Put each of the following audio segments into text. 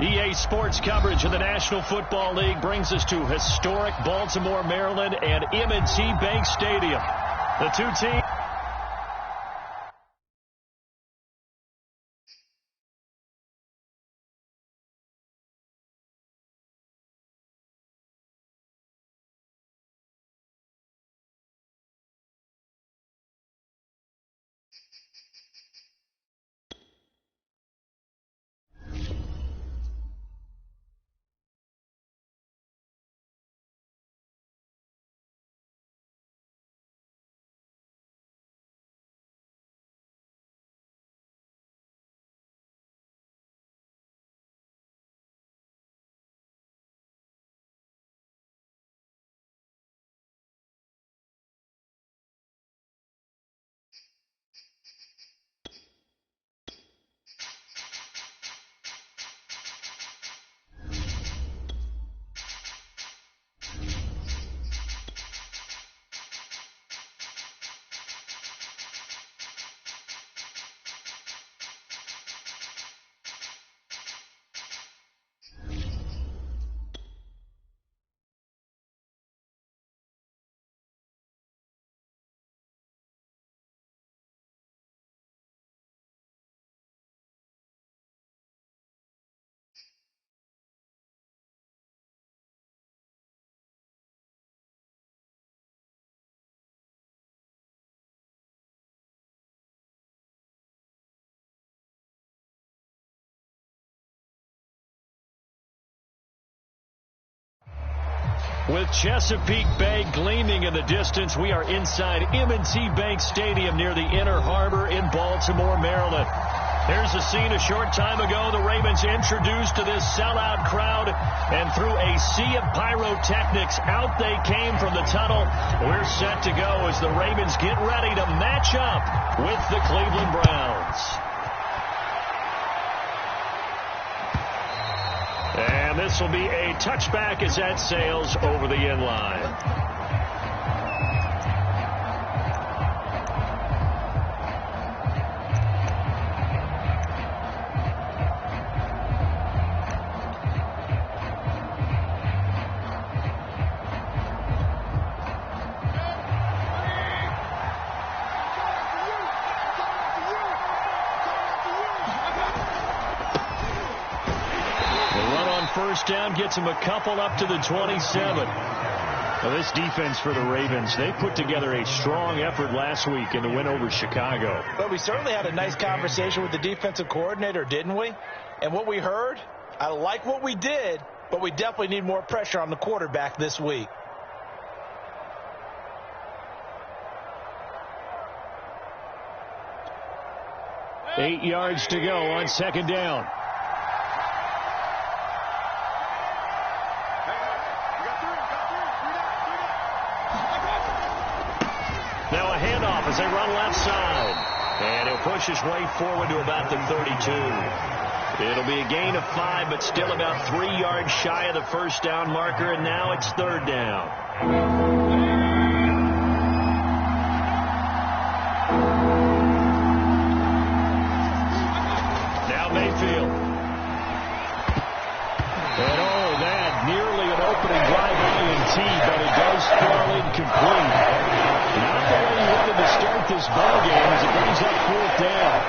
EA Sports coverage of the National Football League brings us to historic Baltimore, Maryland, and M&T Bank Stadium. The two teams. With Chesapeake Bay gleaming in the distance, we are inside M&T Bank Stadium near the Inner Harbor in Baltimore, Maryland. Here's the scene a short time ago. The Ravens introduced to this sellout crowd, and through a sea of pyrotechnics, out they came from the tunnel. We're set to go as the Ravens get ready to match up with the Cleveland Browns. And this will be a touchback as that sails over the end line. First down gets him a couple up to the 27. Now this defense for the Ravens, they put together a strong effort last week in the win over Chicago. Well, we certainly had a nice conversation with the defensive coordinator, didn't we? And what we heard, I like what we did, but we definitely need more pressure on the quarterback this week. Eight yards to go on second down. Now a handoff as they run left side. And he'll push his way forward to about the 32. It'll be a gain of 5, but still about 3 yards shy of the first down marker, and now it's third down. Now Mayfield. And oh, that nearly an opening drive INT, but it does fall incomplete. Not the way he wanted to start this ball game as it brings up fourth down.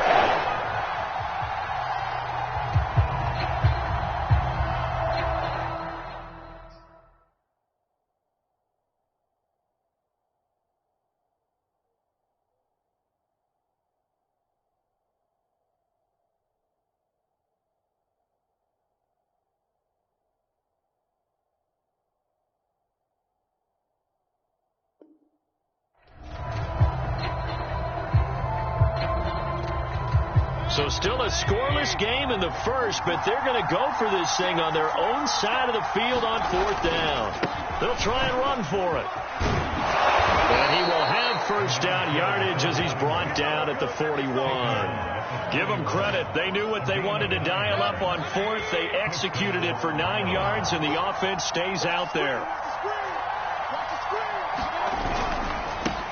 So still a scoreless game in the first, but they're going to go for this thing on their own side of the field on fourth down. They'll try and run for it. And he will have first down yardage as he's brought down at the 41. Give them credit. They knew what they wanted to dial up on fourth. They executed it for 9 yards, and the offense stays out there.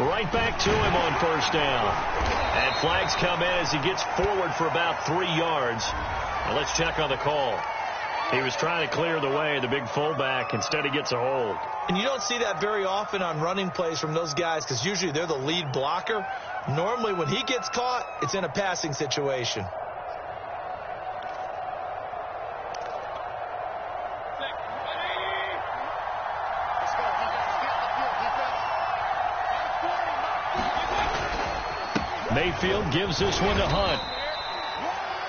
Right back to him on first down. And flags come in as he gets forward for about 3 yards. Now let's check on the call. He was trying to clear the way, the big fullback. Instead, he gets a hold. And you don't see that very often on running plays from those guys because usually they're the lead blocker. Normally, when he gets caught, it's in a passing situation. Mayfield gives this one to Hunt.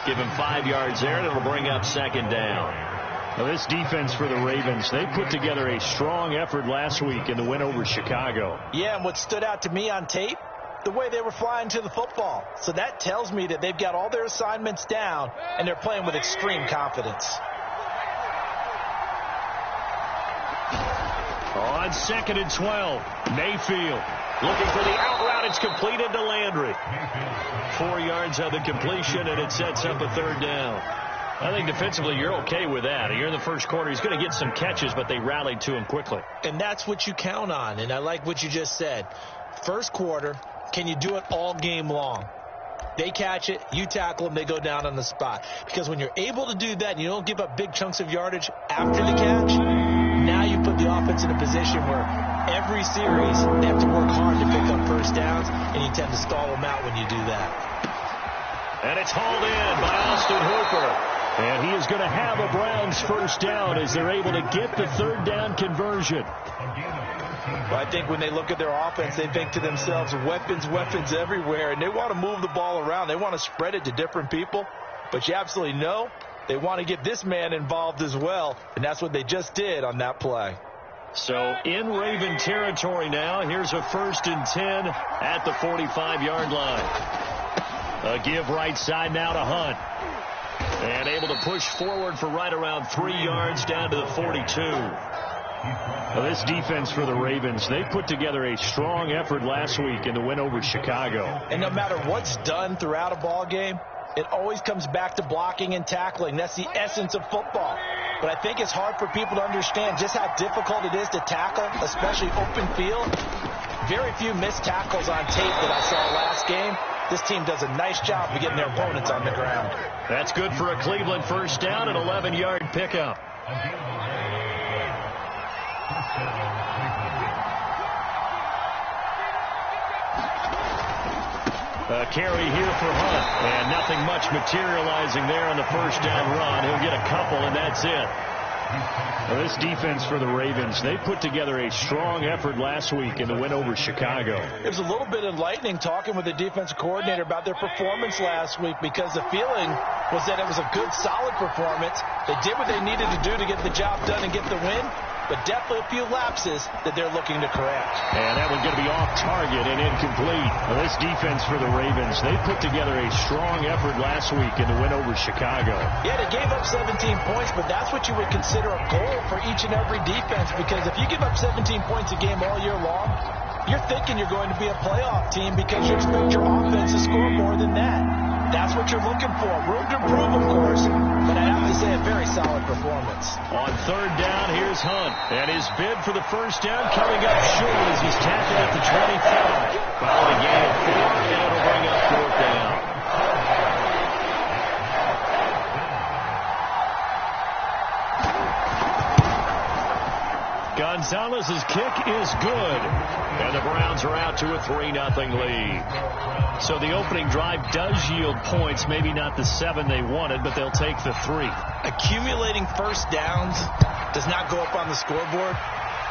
Give him 5 yards there, and it'll bring up second down. Now, this defense for the Ravens, they put together a strong effort last week in the win over Chicago. Yeah, and what stood out to me on tape, the way they were flying to the football. So that tells me that they've got all their assignments down, and they're playing with extreme confidence. On 2nd and 12, Mayfield looking for the out route. It's completed to Landry. 4 yards on the completion, and it sets up a 3rd down. I think defensively you're okay with that. Here in the first quarter, he's going to get some catches, but they rallied to him quickly. And that's what you count on, and I like what you just said. First quarter, can you do it all game long? They catch it, you tackle them, they go down on the spot. Because when you're able to do that and you don't give up big chunks of yardage after the catch, now you put the offense in a position where every series they have to work hard to pick up first downs, and you tend to stall them out when you do that. And it's hauled in by Austin Hooper. And he is going to have a Browns first down as they're able to get the 3rd down conversion. Well, I think when they look at their offense, they think to themselves, weapons, weapons everywhere, and they want to move the ball around. They want to spread it to different people, but you absolutely know they want to get this man involved as well, and that's what they just did on that play. So in Raven territory now, here's a 1st and 10 at the 45-yard line. A give right side now to Hunt. And able to push forward for right around 3 yards down to the 42. Now, this defense for the Ravens, they put together a strong effort last week in the win over Chicago. And no matter what's done throughout a ball game, it always comes back to blocking and tackling. That's the essence of football. But I think it's hard for people to understand just how difficult it is to tackle, especially open field. Very few missed tackles on tape that I saw last game. This team does a nice job of getting their opponents on the ground. That's good for a Cleveland first down, an 11-yard pickup. A carry here for Hunt, and nothing much materializing there on the first down run. He'll get a couple, and that's it. Well, this defense for the Ravens, they put together a strong effort last week in the win over Chicago. It was a little bit enlightening talking with the defensive coordinator about their performance last week, because the feeling was that it was a good, solid performance. They did what they needed to do to get the job done and get the win, but definitely a few lapses that they're looking to correct. And that one's going to be off target and incomplete. Well, this defense for the Ravens, they put together a strong effort last week in the win over Chicago. Yeah, they gave up 17 points, but that's what you would consider a goal for each and every defense, because if you give up 17 points a game all year long, you're thinking you're going to be a playoff team because you expect your offense to score more than that. That's what you're looking for. Room to improve, of course, but I have to say a very solid performance. On 3rd down, here's Hunt. And his bid for the first down coming up short as he's tackled at the 25. Following a gain of 4, and it'll bring up 4th down. Gonzalez's kick is good. And the Browns are out to a 3-0 lead. So the opening drive does yield points, maybe not the 7 they wanted, but they'll take the 3. Accumulating first downs does not go up on the scoreboard,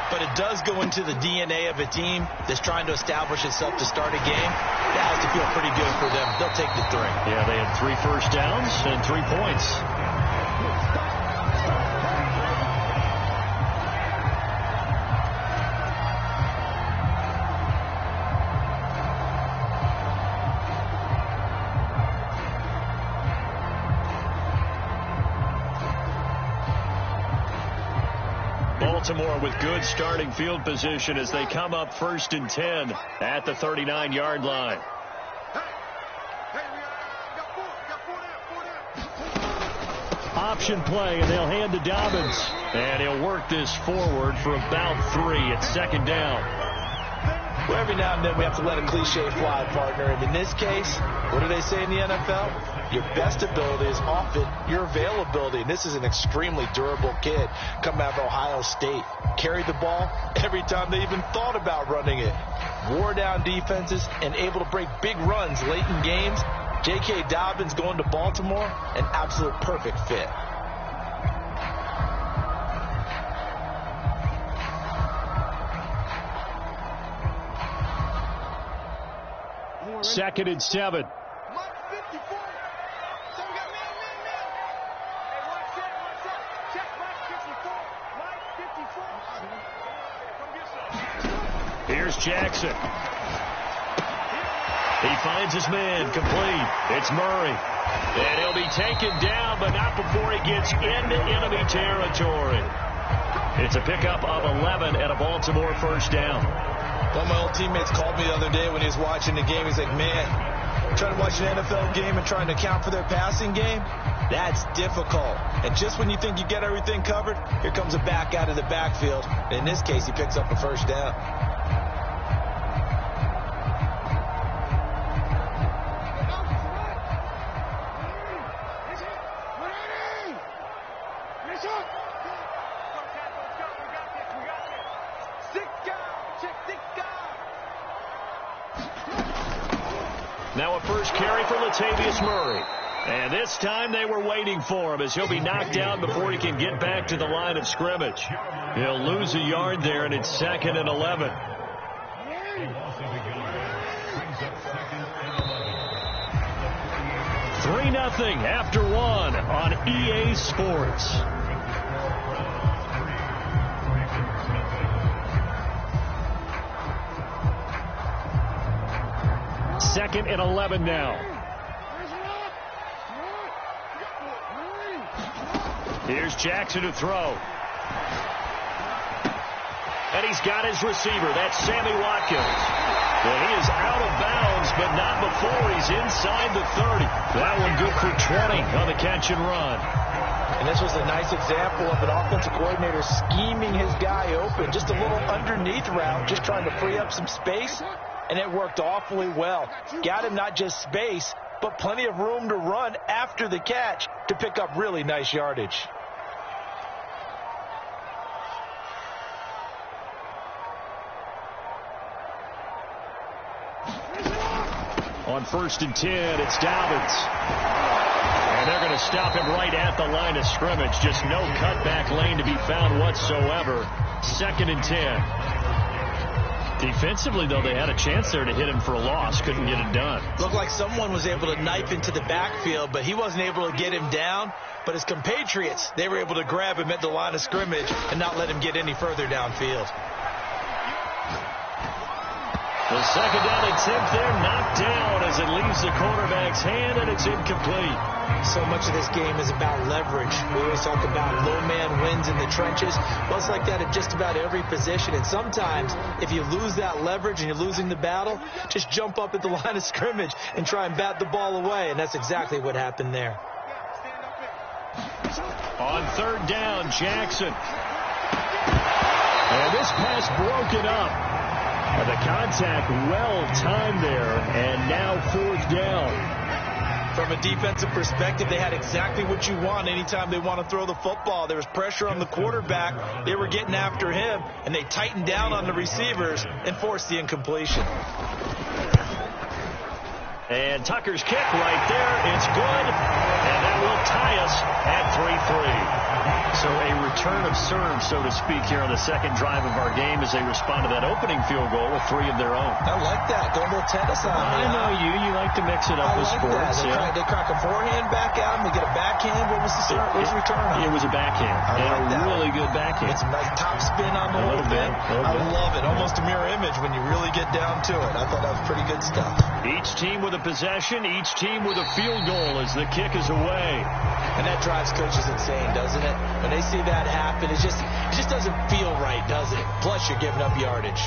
but it does go into the DNA of a team that's trying to establish itself to start a game. That has to feel pretty good for them. They'll take the 3. Yeah, they had 3 first downs and 3 points. Baltimore with good starting field position as they come up 1st and 10 at the 39-yard line. Option play, and they'll hand to Dobbins. And he'll work this forward for about 3 at 2nd down. Well, every now and then we have to let a cliche fly, partner. And in this case, what do they say in the NFL? Your best ability is often your availability, and this is an extremely durable kid coming out of Ohio State. Carried the ball every time they even thought about running it. Wore down defenses and able to break big runs late in games. J.K. Dobbins going to Baltimore, an absolute perfect fit. Second and 7. Here's Jackson. He finds his man, complete. It's Murray. And he'll be taken down, but not before he gets into enemy territory. It's a pickup of 11 and a Baltimore first down. One of my old teammates called me the other day when he was watching the game. He's like, man, trying to watch an NFL game and trying to account for their passing game, that's difficult. And just when you think you get everything covered, here comes a back out of the backfield. And in this case, he picks up a first down. Now a first carry for Latavius Murray. And this time they were waiting for him as he'll be knocked down before he can get back to the line of scrimmage. He'll lose a yard there, and it's 2nd and 11. Three 3-0 after one on EA Sports. Second and 11 now. Here's Jackson to throw. And he's got his receiver. That's Sammy Watkins. Well, he is out of bounds, but not before he's inside the 30. That one good for 20 on the catch and run. And this was a nice example of an offensive coordinator scheming his guy open. Just a little underneath route, just trying to free up some space. And it worked awfully well. Got him not just space, but plenty of room to run after the catch to pick up really nice yardage. On 1st and 10, it's Dobbins. And they're going to stop him right at the line of scrimmage. Just no cutback lane to be found whatsoever. 2nd and 10. Defensively, though, they had a chance there to hit him for a loss. Couldn't get it done. Looked like someone was able to knife into the backfield, but he wasn't able to get him down. But his compatriots, they were able to grab him at the line of scrimmage and not let him get any further downfield. The second down attempt there knocked down as it leaves the quarterback's hand, and it's incomplete. So much of this game is about leverage. We always talk about low man wins in the trenches. Well, it's like that at just about every position. And sometimes, if you lose that leverage and you're losing the battle, just jump up at the line of scrimmage and try and bat the ball away. And that's exactly what happened there. On 3rd down, Jackson. And this pass broken up. And the contact well timed there, and now 4th down. From a defensive perspective, they had exactly what you want anytime they want to throw the football. There was pressure on the quarterback. They were getting after him, and they tightened down on the receivers and forced the incompletion. And Tucker's kick right there. It's good, and that will tie us at 3-3. So a return of serve, so to speak, here on the second drive of our game as they respond to that opening field goal with 3 of their own. I like that. Go a little tennis on me. I know you. You like to mix it up with sports. They crack a forehand back out, and they get a backhand. What was the return on? It was a backhand. And a really good backhand. It's a nice top spin on the whole thing. I love it. Almost a mirror image when you really get down to it. I thought that was pretty good stuff. Each team with a possession, each team with a field goal as the kick is away. And that drives coaches insane, doesn't it? When they see that happen, it just doesn't feel right, does it? Plus, you're giving up yardage.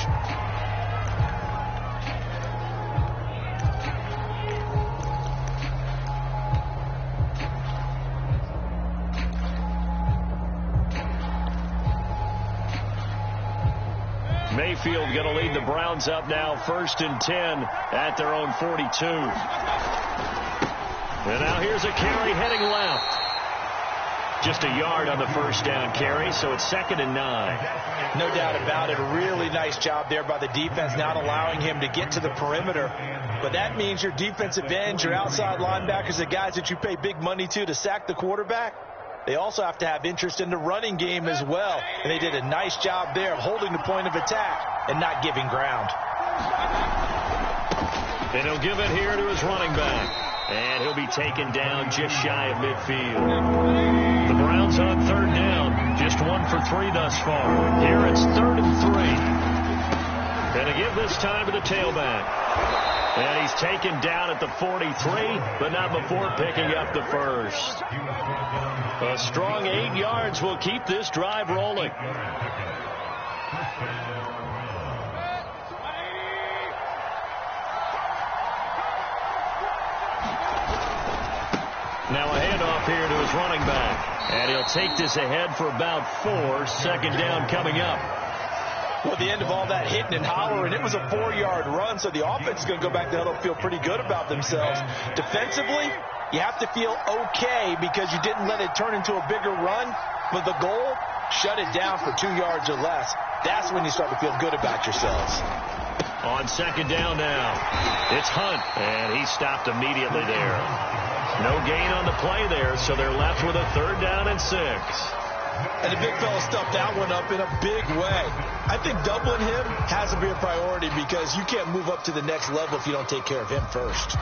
Mayfield going to lead the Browns up now, 1st and 10 at their own 42. And now here's a carry heading left. Just a yard on the first down carry, so it's 2nd and 9. No doubt about it. A really nice job there by the defense, not allowing him to get to the perimeter. But that means your defensive ends, your outside linebackers, the guys that you pay big money to sack the quarterback, they also have to have interest in the running game as well. And they did a nice job there of holding the point of attack and not giving ground. And he'll give it here to his running back. And he'll be taken down just shy of midfield. The Browns on 3rd down. Just 1 for 3 thus far. Here it's 3rd and 3. Going to give this time to the tailback. And he's taken down at the 43, but not before picking up the first. A strong 8 yards will keep this drive rolling. Now a handoff here to his running back. And he'll take this ahead for about 4. 2nd down coming up. Well, at the end of all that hitting and hollering, it was a 4-yard run, so the offense is going to go back to the huddle and feel pretty good about themselves. Defensively, you have to feel okay because you didn't let it turn into a bigger run. But the goal, shut it down for 2 yards or less. That's when you start to feel good about yourselves. On 2nd down now, it's Hunt, and he stopped immediately there. No gain on the play there, so they're left with a 3rd down and 6. And the big fella stuffed that one up in a big way. I think doubling him has to be a priority because you can't move up to the next level if you don't take care of him first.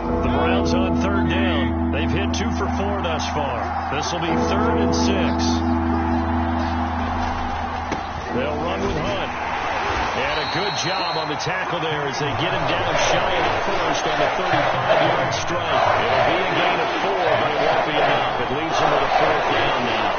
The Browns on 3rd down. They've hit 2 for 4 thus far. This will be 3rd and 6. They'll run with Hunt. And a good job on the tackle there as they get him down shy of the first on the 35-yard strike. It'll be a gain of 4, but it won't be enough. It leaves him with a 4th down now.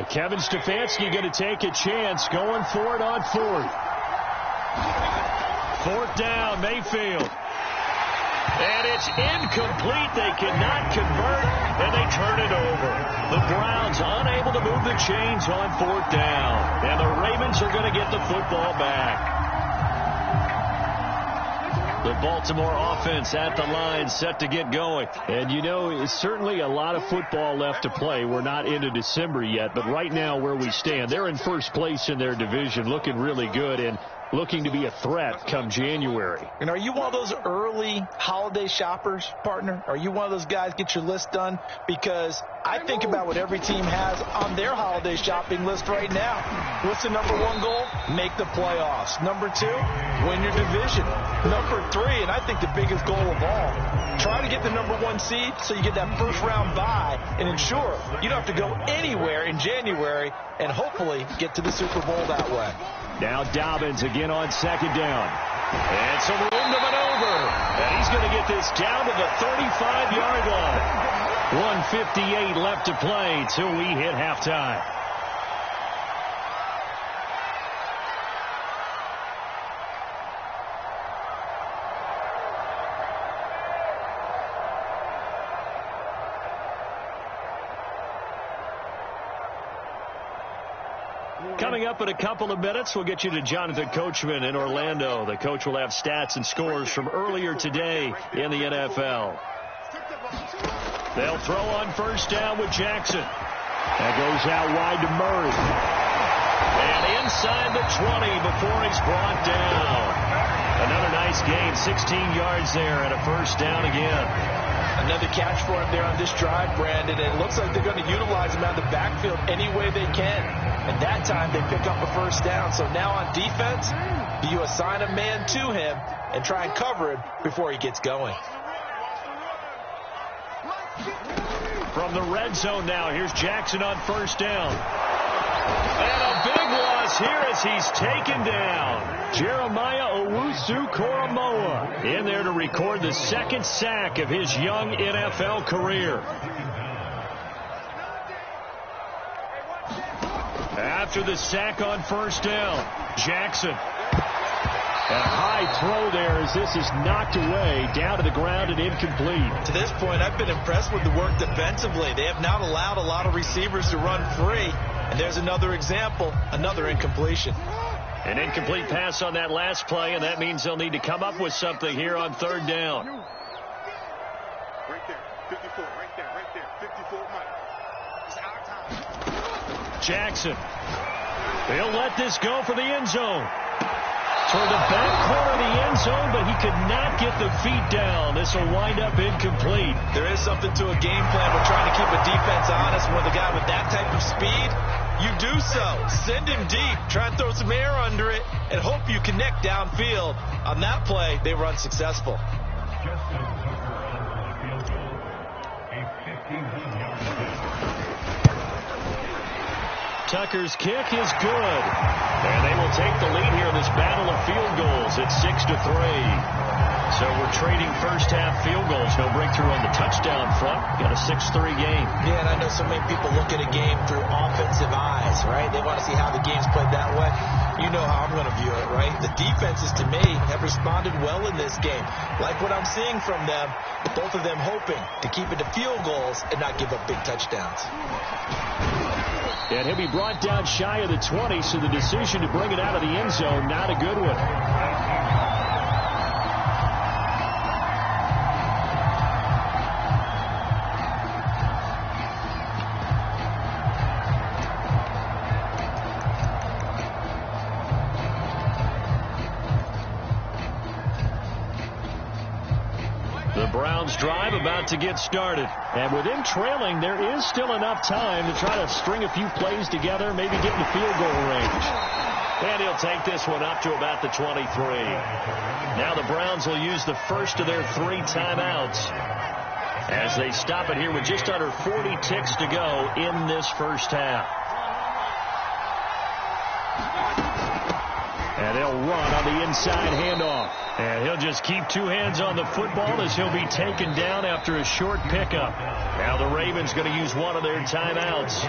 Kevin Stefanski going to take a chance, going for it on 4th. 4th down, Mayfield. And it's incomplete. They cannot convert, and they turn it over. The Browns unable to move the chains on 4th down. And the Ravens are going to get the football back. The Baltimore offense at the line, set to get going. And, you know, it's certainly a lot of football left to play. We're not into December yet, but right now where we stand, they're in first place in their division, looking really good and looking to be a threat come January. And are you one of those early holiday shoppers, partner? Are you one of those guys get your list done? Because I think about what every team has on their holiday shopping list right now. What's the number 1 goal? Make the playoffs. Number 2, win your division. Number 3, and I think the biggest goal of all, try to get the number 1 seed so you get that first round bye and ensure you don't have to go anywhere in January and hopefully get to the Super Bowl that way. Now Dobbins again on 2nd down. And some room to maneuver. And he's going to get this down to the 35-yard line. 1:58 left to play till we hit halftime. Coming up in a couple of minutes, we'll get you to Jonathan Coachman in Orlando. The coach will have stats and scores from earlier today in the NFL. They'll throw on 1st down with Jackson. That goes out wide to Murray. And inside the 20 before he's brought down. Another nice gain, 16 yards there and a 1st down again. Another catch for him there on this drive, Brandon. And it looks like they're going to utilize him out of the backfield any way they can. And that time they pick up a 1st down. So now on defense, do you assign a man to him and try and cover him before he gets going? From the red zone now, here's Jackson on 1st down. And a big loss here as he's taken down. Jeremiah Owusu-Koramoah in there to record the 2nd sack of his young NFL career. After the sack on 1st down, Jackson. And a high throw there as this is knocked away, down to the ground and incomplete. To this point, I've been impressed with the work defensively. They have not allowed a lot of receivers to run free. And there's another example, another incompletion. An incomplete pass on that last play, and that means they'll need to come up with something here on third down. Right there, 54, right there, 54, Mike. It's our time. Jackson. They'll let this go for the end zone. Toward the back corner of the end zone, but he could not get the feet down. This will wind up incomplete. There is something to a game plan with trying to keep a defense honest. With a guy with that type of speed, you do so. Send him deep. Try and throw some air under it and hope you connect downfield. On that play, they were unsuccessful. Tucker's kick is good. And they will take the lead here in this battle of field goals. It's 6-3. So we're trading first half field goals. No breakthrough on the touchdown front. Got a 6-3 game. Yeah, and I know so many people look at a game through offensive eyes, right? They want to see how the game's played that way. You know how I'm going to view it, right? The defenses, to me, have responded well in this game. Like what I'm seeing from them, both of them hoping to keep it to field goals and not give up big touchdowns. And he'll be brought down shy of the 20, so the decision to bring it out of the end zone, not a good one. The Browns drive about to get started. And with him trailing, there is still enough time to try to string a few plays together, maybe get in the field goal range. And he'll take this one up to about the 23. Now the Browns will use the first of their 3 timeouts as they stop it here with just under 40 ticks to go in this first half. And they'll run on the inside handoff. And he'll just keep 2 hands on the football as he'll be taken down after a short pickup. Now the Ravens going to use one of their timeouts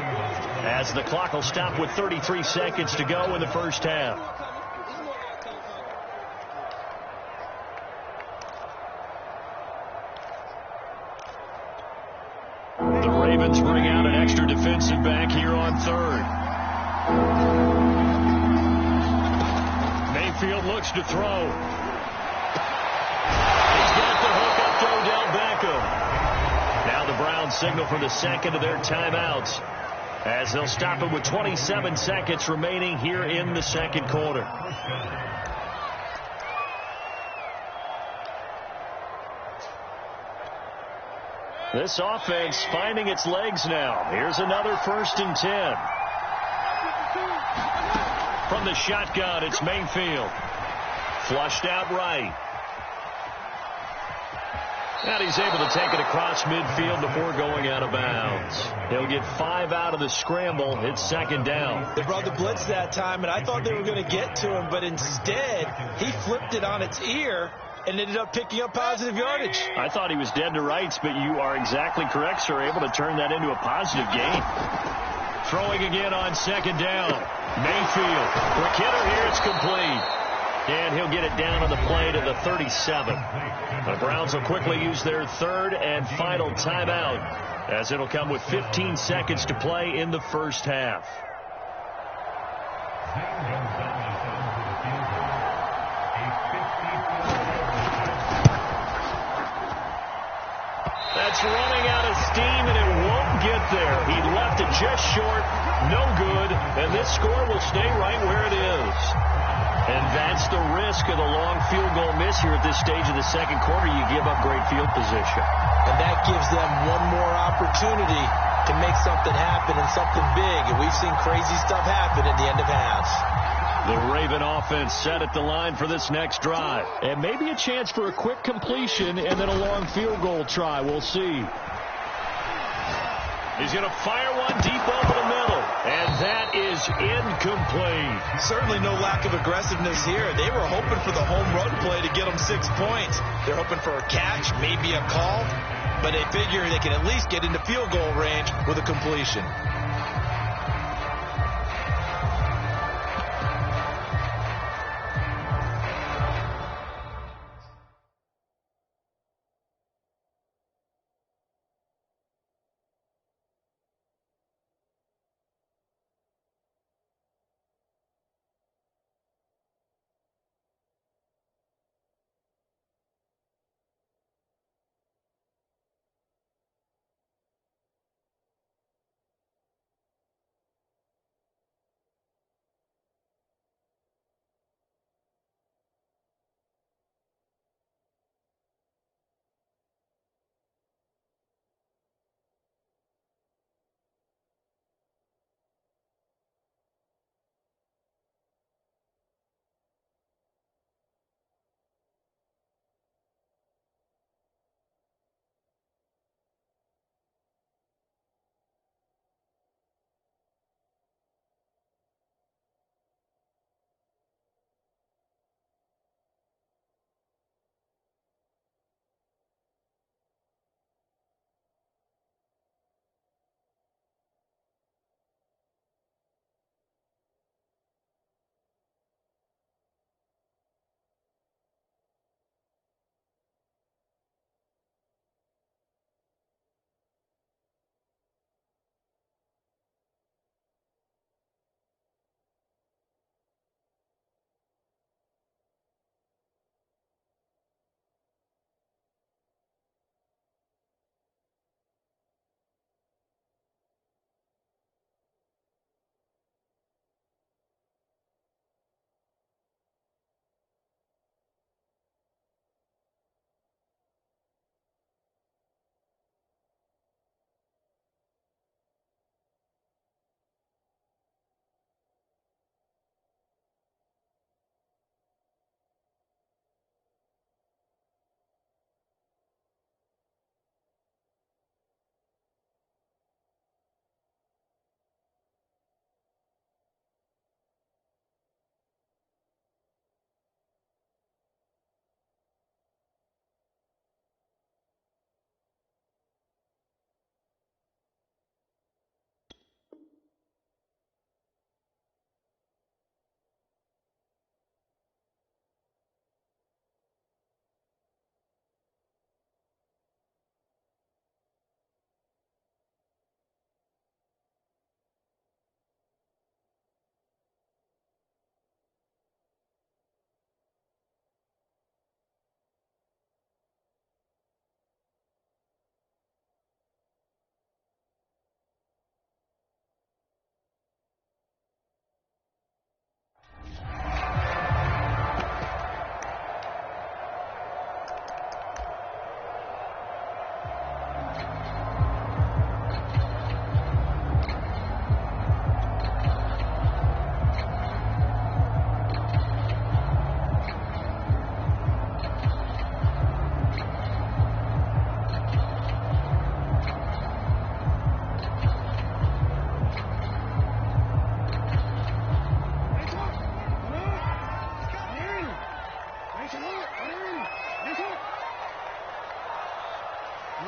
as the clock will stop with 33 seconds to go in the first half. The Ravens bring out an extra defensive back here on third. Mayfield looks to throw. He's got the hook up to Odell Beckham. Now the Browns signal for the second of their timeouts as they'll stop it with 27 seconds remaining here in the second quarter. This offense finding its legs now. Here's another 1st and 10. From the shotgun, it's Mayfield. Flushed out right. And he's able to take it across midfield before going out of bounds. He'll get 5 out of the scramble. It's 2nd down. They brought the blitz that time, and I thought they were going to get to him, but instead, he flipped it on its ear and ended up picking up positive yardage. I thought he was dead to rights, but you are exactly correct, sir. Able to turn that into a positive gain. Throwing again on 2nd down. Mayfield. Quick hitter here. It's complete. And he'll get it down on the play to the 37. The Browns will quickly use their 3rd and final timeout as it'll come with 15 seconds to play in the first half. That's running out of steam, and it won't get there. He left it just short, no good, and this score will stay right where it is. And that's the risk of the long field goal miss here at this stage of the second quarter. You give up great field position. And that gives them one more opportunity to make something happen and something big. And we've seen crazy stuff happen at the end of halves. The Raven offense set at the line for this next drive. And maybe a chance for a quick completion and then a long field goal try. We'll see. He's going to fire one deep over the middle. And that is incomplete. Certainly no lack of aggressiveness here. They were hoping for the home run play to get them 6 points. They're hoping for a catch, maybe a call. But they figure they can at least get into field goal range with a completion.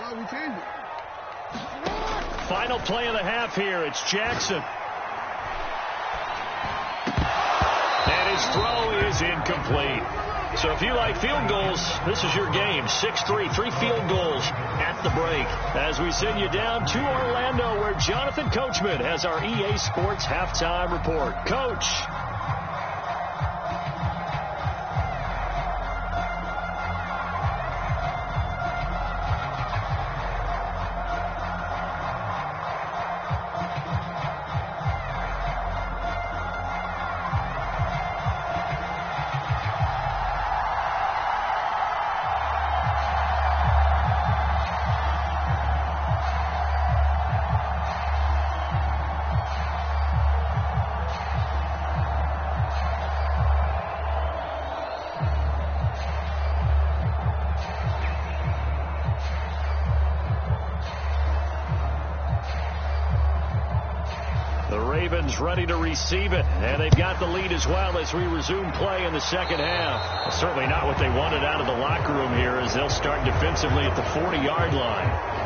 We changed it. Final play of the half here. It's Jackson. And his throw is incomplete. So if you like field goals, this is your game. 6-3, 3 field goals at the break. As we send you down to Orlando, where Jonathan Coachman has our EA Sports halftime report. Coach. Ready to receive it, and they've got the lead as well as we resume play in the second half. Well, certainly not what they wanted out of the locker room here, as they'll start defensively at the 40-yard line.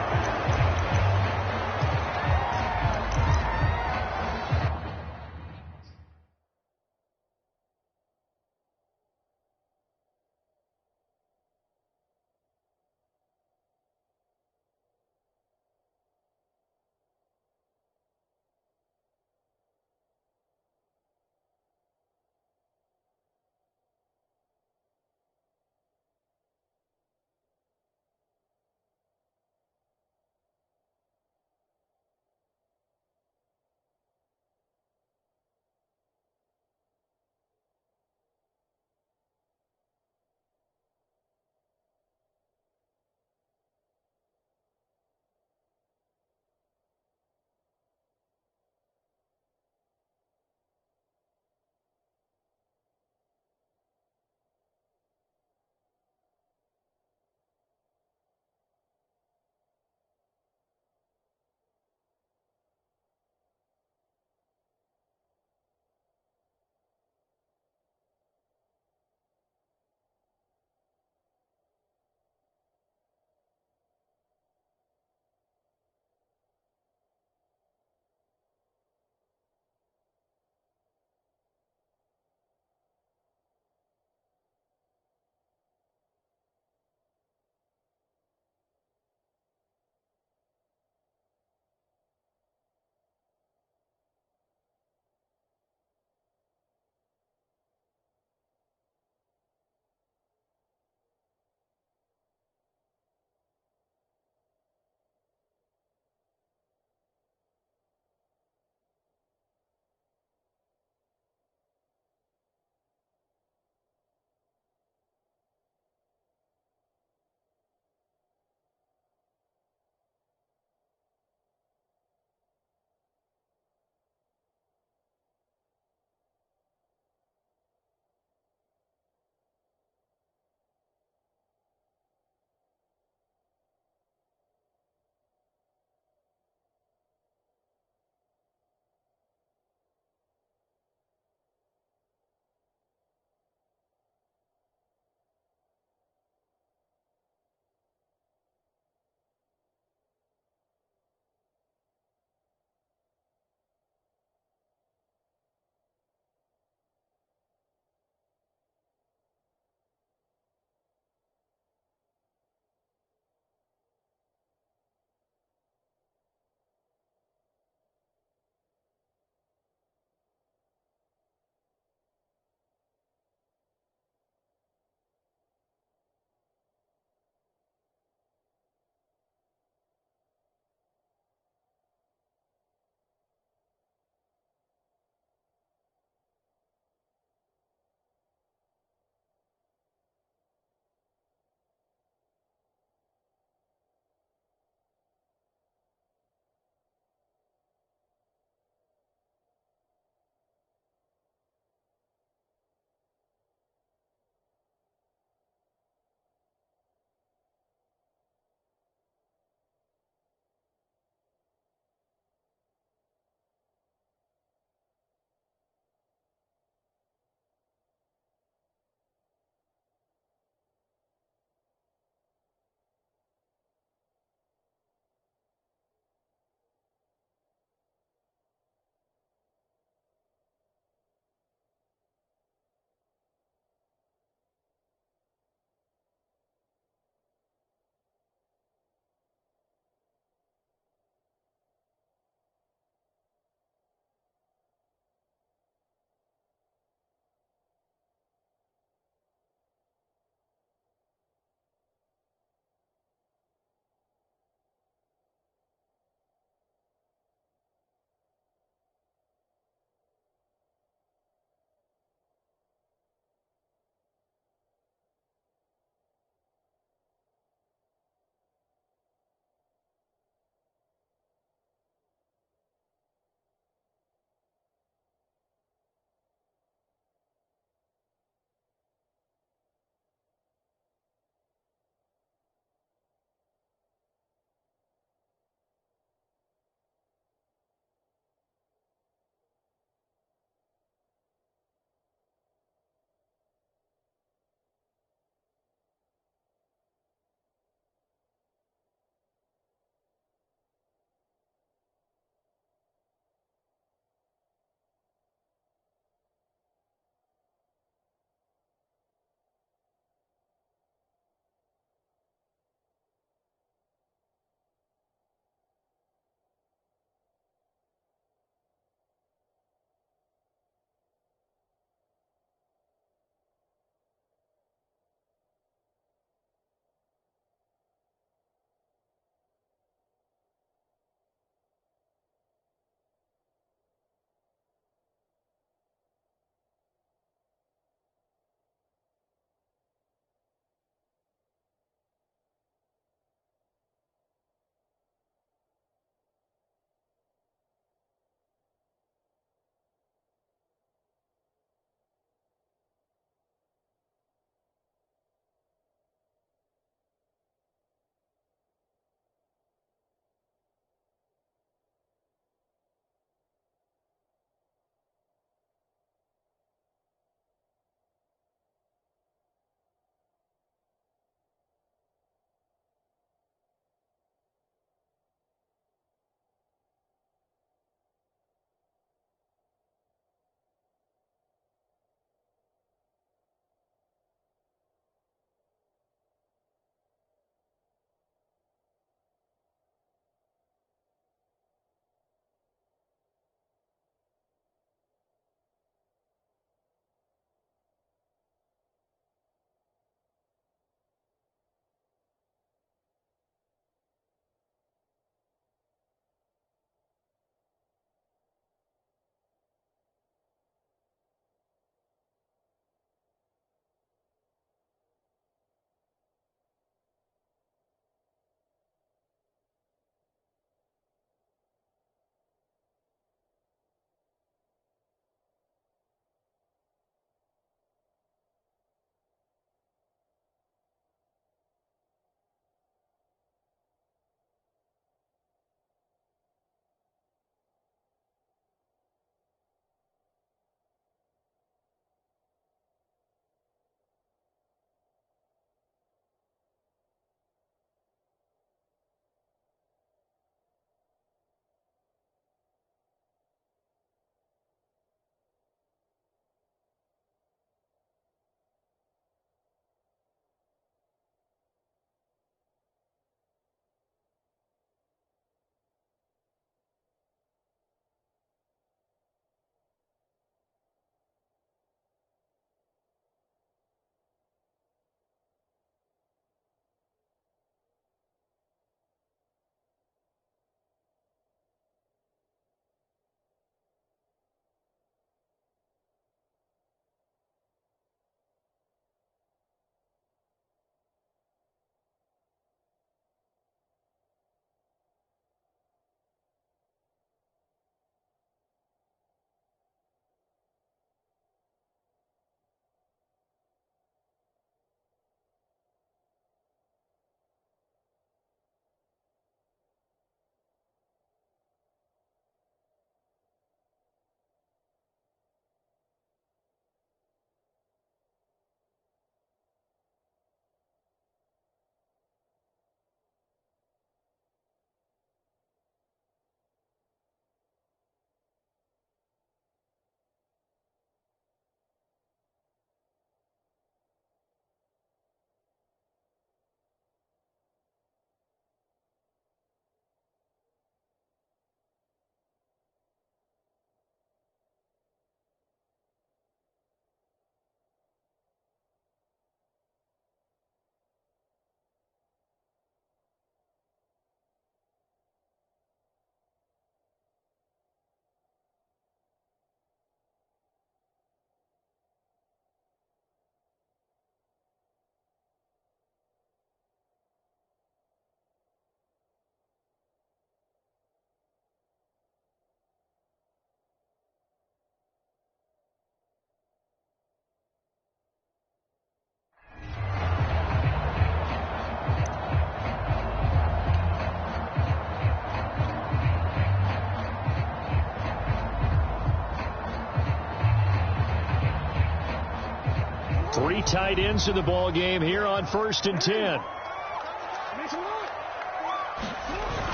tight ends in the ball game here on 1st and 10.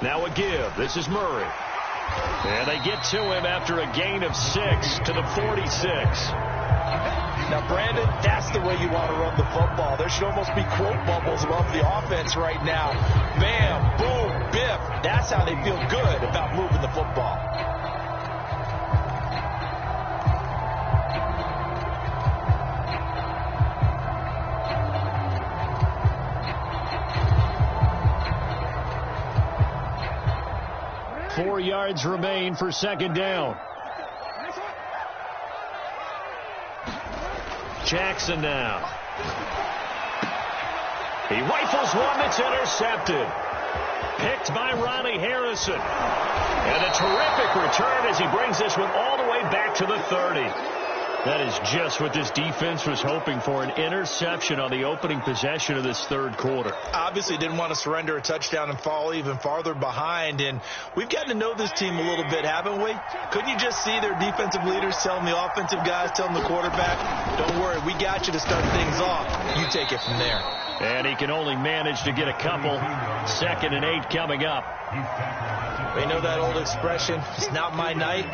Now a give. This is Murray. And they get to him after a gain of 6 to the 46. Now, Brandon, that's the way you want to run the football. There should almost be quote bubbles above the offense right now. Bam, boom, biff. That's how they feel good about moving the football. Four yards remain for 2nd down. Jackson now. He rifles one that's intercepted. Picked by Ronnie Harrison. And a terrific return as he brings this one all the way back to the 30. That is just what this defense was hoping for, an interception on the opening possession of this 3rd quarter. Obviously didn't want to surrender a touchdown and fall even farther behind, and we've gotten to know this team a little bit, haven't we? Couldn't you just see their defensive leaders telling the offensive guys, telling the quarterback, don't worry, we got you to start things off. You take it from there. And he can only manage to get a couple. 2nd and 8 coming up. We know that old expression, it's not my night.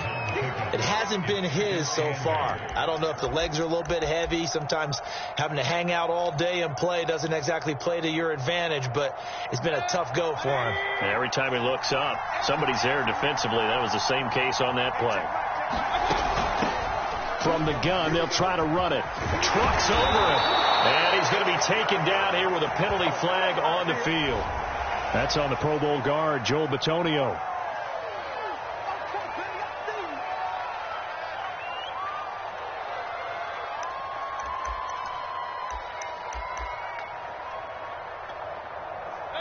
It hasn't been his so far. I don't know if the legs are a little bit heavy. Sometimes having to hang out all day and play doesn't exactly play to your advantage, but it's been a tough go for him. And every time he looks up, somebody's there defensively. That was the same case on that play. From the gun, they'll try to run it. Trucks over it. And he's going to be taken down here with a penalty flag on the field. That's on the Pro Bowl guard, Joel Bitonio.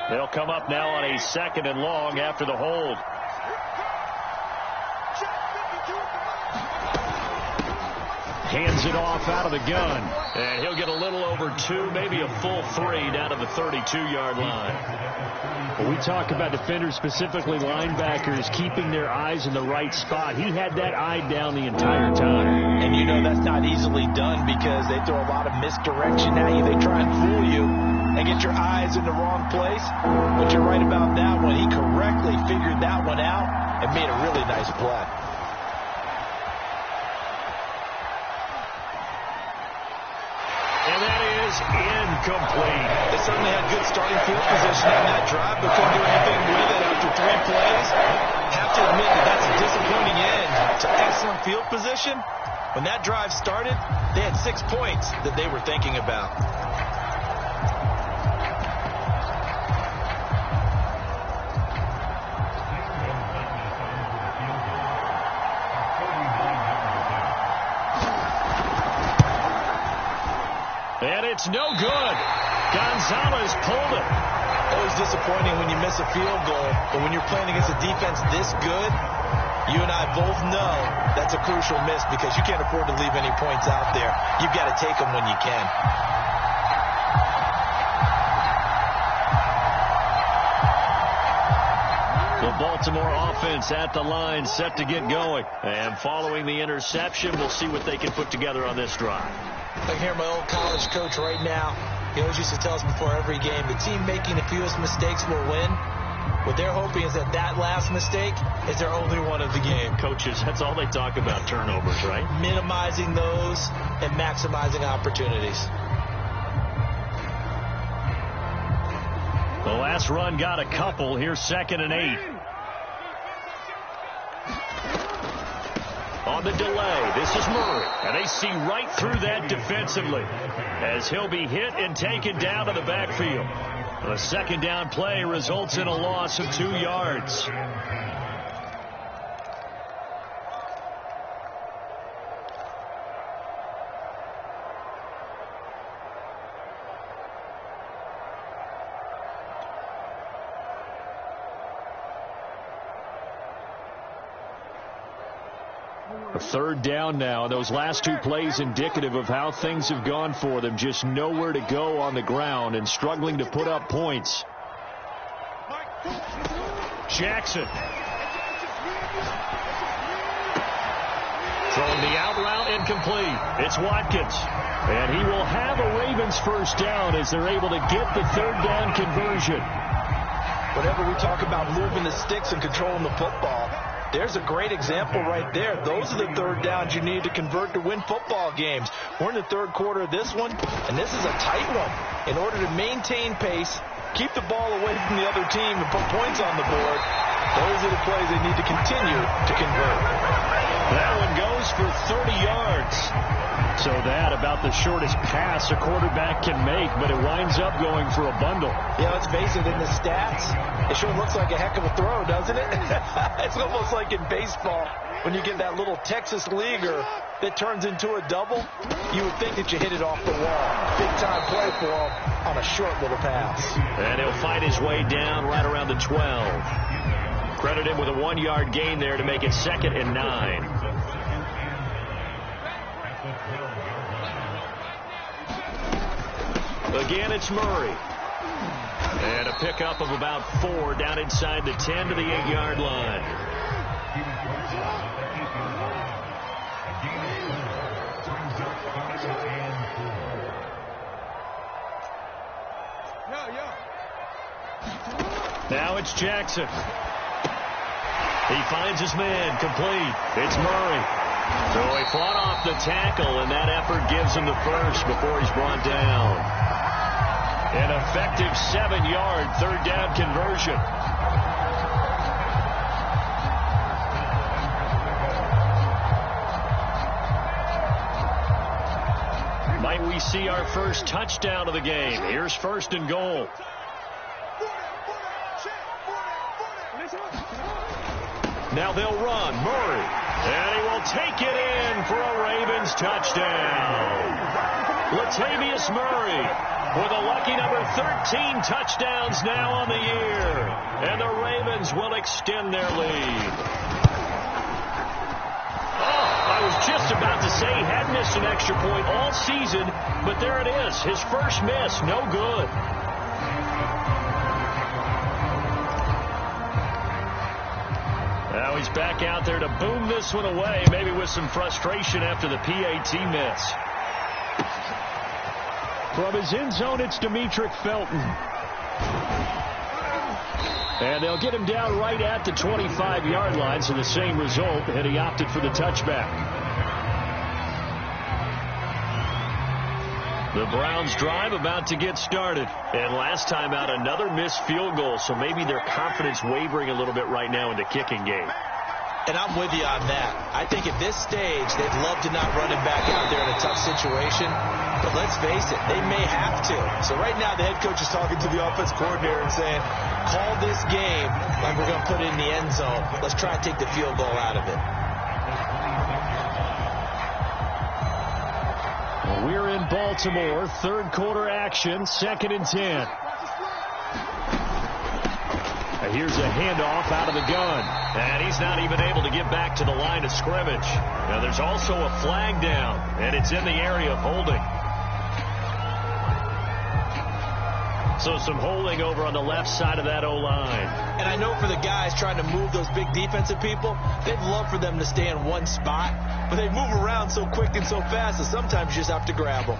They'll come up now on a 2nd and long after the hold. Hands it off out of the gun. And he'll get a little over 2, maybe a full 3 down to the 32-yard line. Well, we talk about defenders, specifically linebackers, keeping their eyes in the right spot. He had that eye down the entire time. And you know that's not easily done because they throw a lot of misdirection at you. They try and fool you and get your eyes in the wrong place. But you're right about that one. He correctly figured that one out and made a really nice play. And that is incomplete. They certainly had good starting field position on that drive, but couldn't do anything with it after 3 plays. Have to admit that that's a disappointing end to excellent field position. When that drive started, they had 6 points that they were thinking about. And it's no good. Gonzalez pulled it. Always disappointing when you miss a field goal, but when you're playing against a defense this good, you and I both know that's a crucial miss because you can't afford to leave any points out there. You've got to take them when you can. The Baltimore offense at the line, set to get going. And following the interception, we'll see what they can put together on this drive. I can hear my old college coach right now. He always used to tell us before every game, the team making the fewest mistakes will win. What they're hoping is that that last mistake is their only one of the game. Coaches, that's all they talk about, turnovers, right? Minimizing those and maximizing opportunities. The last run got a couple. Here's 2nd and 8. On the delay, this is Murray. And they see right through that defensively as he'll be hit and taken down to the backfield. The 2nd down play results in a loss of 2 yards. A 3rd down now. Those last 2 plays indicative of how things have gone for them. Just nowhere to go on the ground and struggling to put up points. Jackson. Throwing the out route incomplete. It's Watkins. And he will have a Ravens first down as they're able to get the third down conversion. Whenever we talk about moving the sticks and controlling the football, there's a great example right there. Those are the third downs you need to convert to win football games. We're in the third quarter of this one, and this is a tight one. In order to maintain pace, keep the ball away from the other team, and put points on the board, those are the plays they need to continue to convert. That one goes for 30 yards. So that about the shortest pass a quarterback can make, but it winds up going for a bundle. Yeah, let's face it, in the stats, it sure looks like a heck of a throw, doesn't it? It's almost like in baseball when you get that little Texas leaguer that turns into a double. You would think that you hit it off the wall. Big-time play for him on a short little pass. And he'll fight his way down right around the 12. Credit him with a 1-yard gain there to make it 2nd and 9. Again, it's Murray. And a pickup of about 4 down inside the 10 to the 8-yard line. Now it's Jackson. He finds his man, complete. It's Murray. So he fought off the tackle, and that effort gives him the first before he's brought down. An effective 7-yard third down conversion. Might we see our first touchdown of the game? Here's 1st and goal. Now they'll run. Murray. And he will take it in for a Ravens touchdown. Latavius Murray with a lucky number 13 touchdowns now on the year. And the Ravens will extend their lead. Oh, I was just about to say he had missed an extra point all season, but there it is. His first miss, no good. Now he's back out there to boom this one away, maybe with some frustration after the PAT miss. From his end zone, it's Demetric Felton. And they'll get him down right at the 25-yard line, so the same result, and he opted for the touchback. The Browns drive about to get started. And last time out, another missed field goal, so maybe their confidence wavering a little bit right now in the kicking game. And I'm with you on that. I think at this stage, they'd love to not run him back out there in a tough situation. But let's face it, they may have to. So right now, the head coach is talking to the offense coordinator and saying, call this game like we're going to put it in the end zone. Let's try and take the field goal out of it. We're in Baltimore. Third quarter action. 2nd and 10. Here's a handoff out of the gun. And he's not even able to get back to the line of scrimmage. Now there's also a flag down. And it's in the area of holding. So some holding over on the left side of that O-line. And I know for the guys trying to move those big defensive people, they'd love for them to stay in one spot. But they move around so quick and so fast that sometimes you just have to grab them.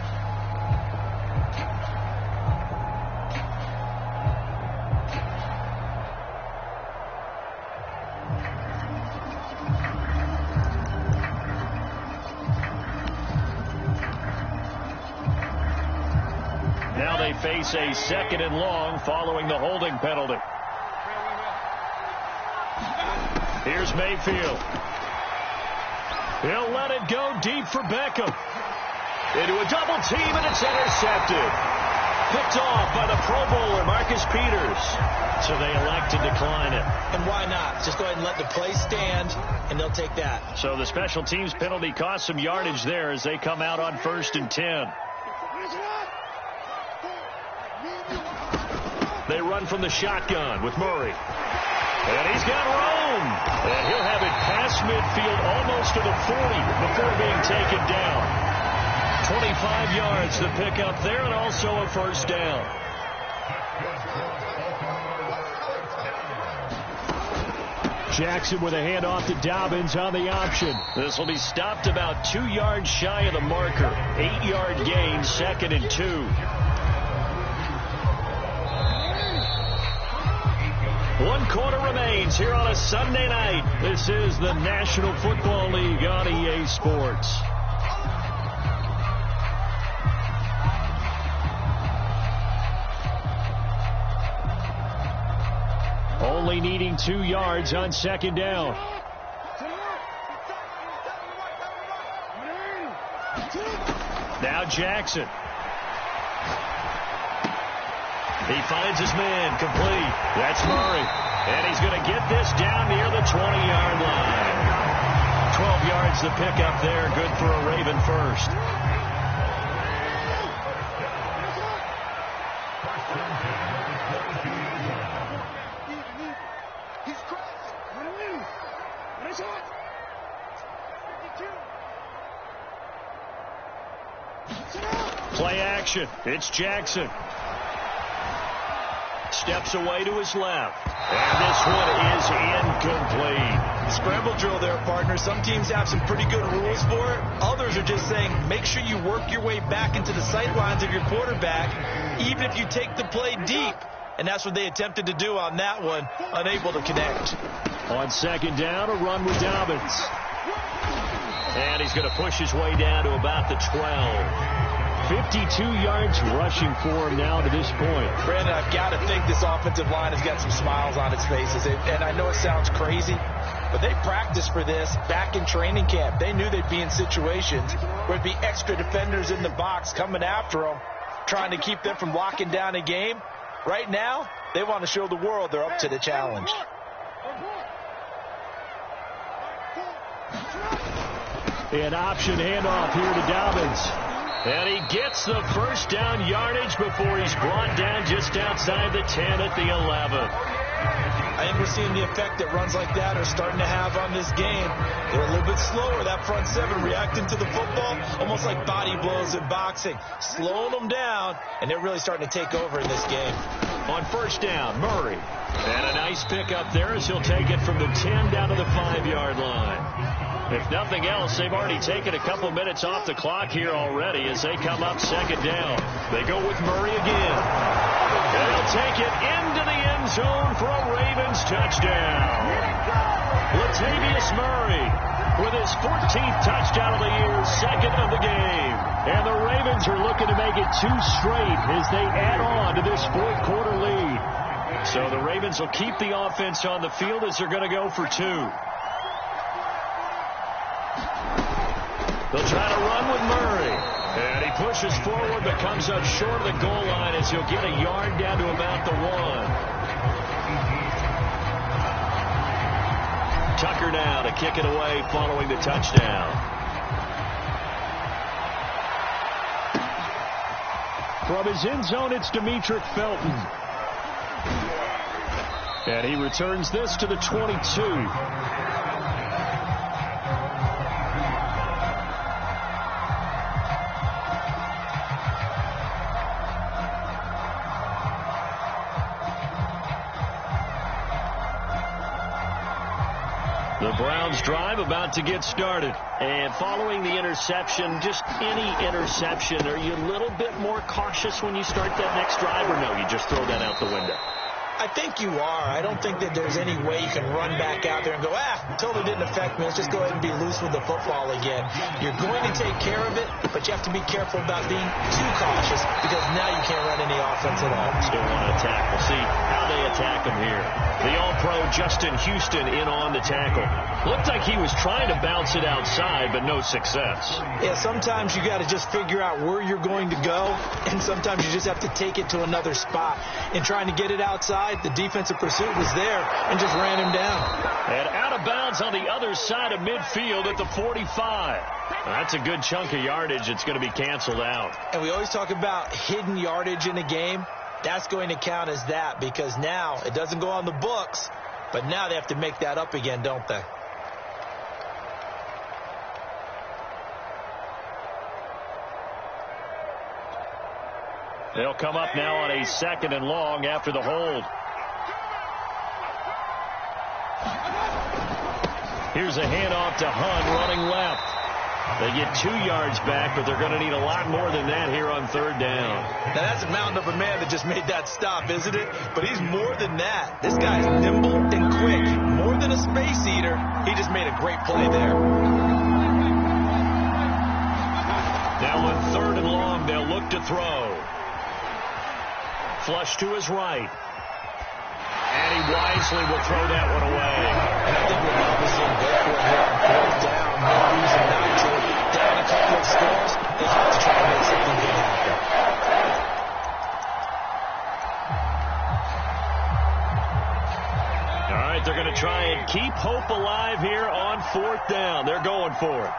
Now they face a 2nd and long following the holding penalty. Here's Mayfield. He'll let it go deep for Beckham. Into a double team, and it's intercepted. Picked off by the Pro Bowler, Marcus Peters. So they elect to decline it. And why not? Just go ahead and let the play stand, and they'll take that. So the special teams penalty cost some yardage there as they come out on 1st and 10. They run from the shotgun with Murray. And he's got room. And he'll have it past midfield almost to the 40 before being taken down. 25 yards to pick up there, and also a first down. Jackson with a handoff to Dobbins on the option. This will be stopped about 2 yards shy of the marker. 8-yard gain, 2nd and 2. 1 quarter remains here on a Sunday night. This is the National Football League on EA Sports. Only needing 2 yards on 2nd down. Now Jackson. He finds his man, complete. That's Murray. And he's going to get this down near the 20-yard line. 12 yards to pick up there. Good for a Raven first. Play action. It's Jackson. Steps away to his left. And this one is incomplete. Scramble drill there, partner. Some teams have some pretty good rules for it. Others are just saying make sure you work your way back into the sight lines of your quarterback, even if you take the play deep. And that's what they attempted to do on that one, unable to connect. On 2nd down, a run with Dobbins. And he's going to push his way down to about the 12. 52 yards rushing for him now to this point. Brandon, I've got to think this offensive line has got some smiles on its faces. And I know it sounds crazy, but they practiced for this back in training camp. They knew they'd be in situations where it'd be extra defenders in the box coming after them, trying to keep them from locking down a game. Right now, they want to show the world they're up to the challenge. An option handoff here to Dobbins. And he gets the first down yardage before he's brought down just outside the 10 at the 11. I think we're seeing the effect that runs like that are starting to have on this game. They're a little bit slower, that front seven, reacting to the football, almost like body blows in boxing. Slowing them down, and they're really starting to take over in this game. On 1st down, Murray. And a nice pickup there as he'll take it from the 10 down to the 5-yard line. If nothing else, they've already taken a couple minutes off the clock here already as they come up 2nd down. They go with Murray again. And they'll take it into the end zone for a Ravens touchdown. Latavius Murray with his 14th touchdown of the year, 2nd of the game. And the Ravens are looking to make it 2 straight as they add on to this 4th quarter lead. So the Ravens will keep the offense on the field as they're going to go for 2. They'll try to run with Murray. And he pushes forward but comes up short of the goal line as he'll get a yard down to about the 1. Tucker now to kick it away following the touchdown. From his end zone, it's Demetric Felton. And he returns this to the 22. The Browns drive about to get started. And following the interception, just any interception, are you a little bit more cautious when you start that next drive, or no, you just throw that out the window? I think you are. I don't think that there's any way you can run back out there and go, totally didn't affect me. Let's just go ahead and be loose with the football again. You're going to take care of it, but you have to be careful about being too cautious because now you can't run any offense at all. Still want to attack. We'll see how they attack him here. The All-Pro Justin Houston in on the tackle. Looked like he was trying to bounce it outside, but no success. Yeah, sometimes you got to just figure out where you're going to go, and sometimes you just have to take it to another spot. And trying to get it outside, the defensive pursuit was there and just ran him down. And out of bounds on the other side of midfield at the 45. That's a good chunk of yardage. It's going to be canceled out. And we always talk about hidden yardage in a game. That's going to count as that because now it doesn't go on the books, but now they have to make that up again, don't they? They'll come up now on a 2nd and long after the hold. Here's a handoff to Hunt running left. They get 2 yards back, but they're going to need a lot more than that here on 3rd down. Now, that's a mountain of a man that just made that stop, isn't it? But he's more than that. This guy's nimble and quick. More than a space eater. He just made a great play there. Now on 3rd and long, they'll look to throw. Flush to his right. And he wisely will throw that one away. And I think we're probably seeing go for it here on 4th down. No reason not to. Down a couple of scores, they have to try to make something good happen. All right, they're going to try and keep hope alive here on 4th down. They're going for it.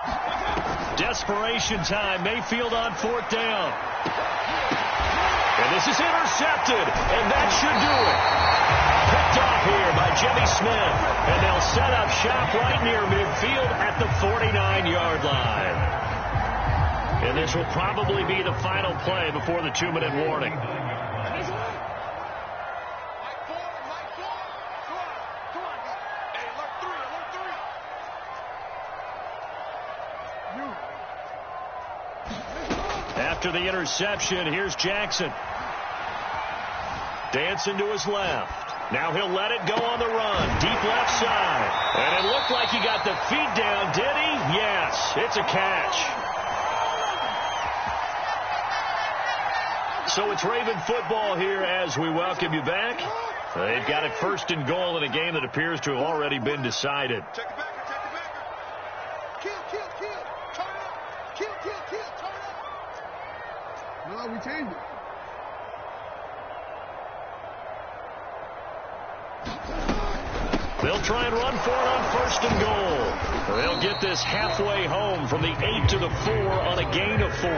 Desperation time. Mayfield on 4th down. And this is intercepted, and that should do it. Picked off here by Jimmy Smith, and they'll set up shop right near midfield at the 49-yard line. And this will probably be the final play before the 2-minute warning. After the interception, here's Jackson. Dancing to his left. Now he'll let it go on the run. Deep left side. And it looked like he got the feet down, did he? Yes, it's a catch. So it's Raven football here as we welcome you back. They've got it 1st and goal in a game that appears to have already been decided. Take it back. Kill. Turn it up. Kill. Turn it up. No, we changed it. They'll try and run for it on 1st and goal. They'll get this halfway home from the 8 to the 4 on a gain of 4.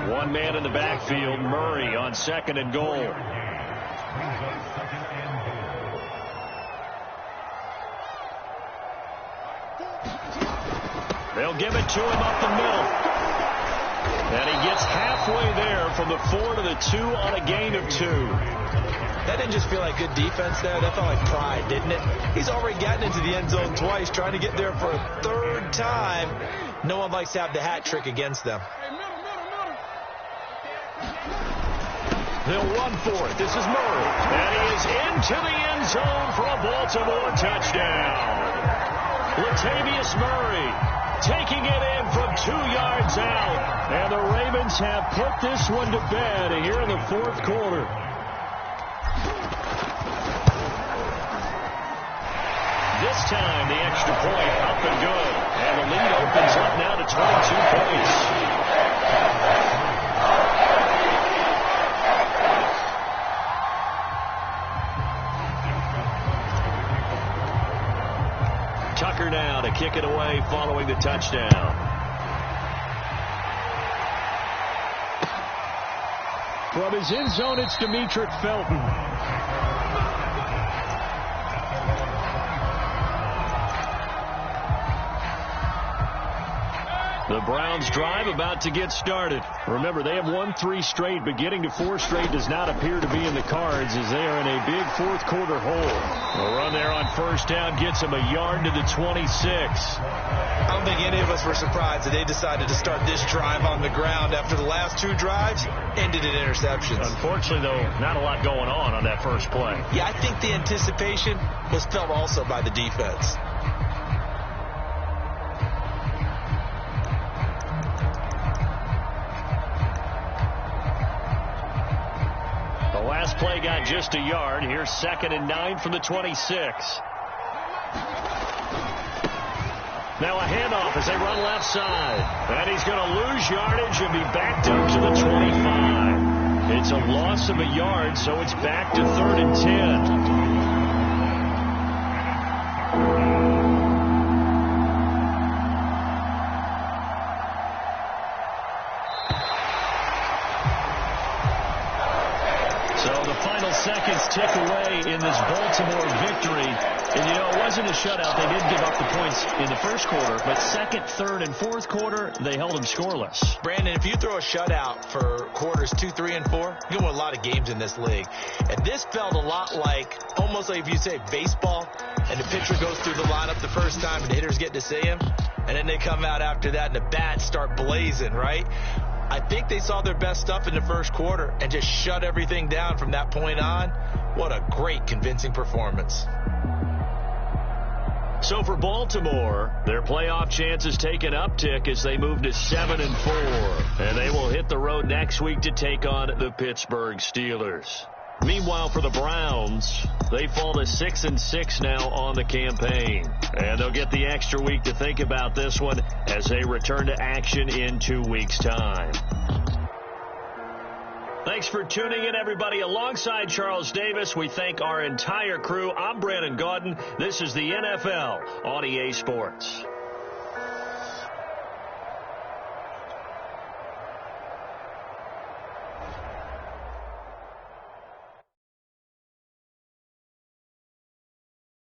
1 man in the backfield, Murray on 2nd and goal. They'll give it to him up the middle. And he gets halfway there from the 4 to the 2 on a gain of 2. That didn't just feel like good defense there. That felt like pride, didn't it? He's already gotten into the end zone twice, trying to get there for a 3rd time. No one likes to have the hat trick against them. They'll run for it. This is Murray. And he is into the end zone for a Baltimore touchdown. Latavius Murray taking it in from 2 yards out. And the Ravens have put this one to bed here in the 4th quarter. This time, the extra point up and good. And the lead opens up now to 22 points. Tucker now to kick it away following the touchdown. From his end zone, it's Demetric Felton. The Browns drive about to get started. Remember, they have won 3 straight, but getting to 4 straight does not appear to be in the cards as they are in a big 4th quarter hole. The run there on 1st down gets them a yard to the 26. I don't think any of us were surprised that they decided to start this drive on the ground after the last 2 drives ended in interceptions. Unfortunately, though, not a lot going on that first play. Yeah, I think the anticipation was felt also by the defense. Last play got just a yard. Here's 2nd and 9 from the 26. Now a handoff as they run left side. And he's going to lose yardage and be backed up to the 25. It's a loss of a yard, so it's back to 3rd and 10. final seconds tick away in this Baltimore victory. And, you know, it wasn't a shutout. They did give up the points in the first quarter, but second, third, and fourth quarter, they held them scoreless. Brandon, if you throw a shutout for quarters 2, 3, and 4, you can win a lot of games in this league. And this felt a lot like, almost like if you say baseball, and the pitcher goes through the lineup the first time, and the hitters get to see him, and then they come out after that, and the bats start blazing, right? I think they saw their best stuff in the first quarter and just shut everything down from that point on. What a great, convincing performance. So for Baltimore, their playoff chances take an uptick as they move to 7-4. And they will hit the road next week to take on the Pittsburgh Steelers. Meanwhile, for the Browns, they fall to 6-6 now on the campaign. And they'll get the extra week to think about this one as they return to action in 2 weeks' time. Thanks for tuning in, everybody. Alongside Charles Davis, we thank our entire crew. I'm Brandon Gaudin. This is the NFL on EA Sports.